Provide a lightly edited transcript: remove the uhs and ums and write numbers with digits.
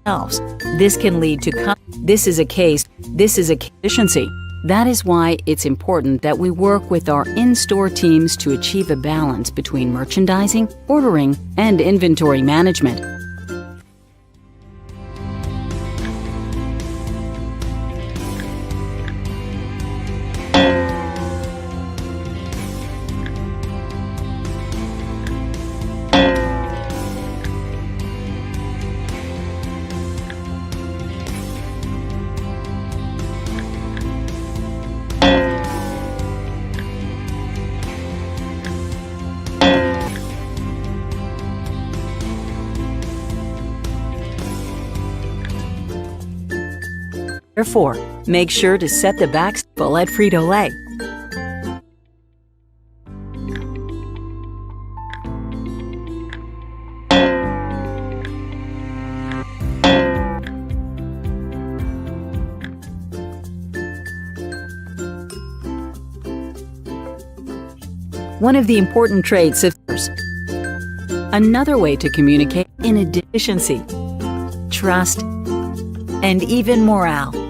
themselves. This can lead to this is a efficiency. That is why it's important that we work with our in-store teams to achieve a balance between merchandising, ordering, and inventory management. Therefore, make sure to set the back full at Frito-Lay. One of the important traits of another way to communicate in efficiency, trust, and even morale.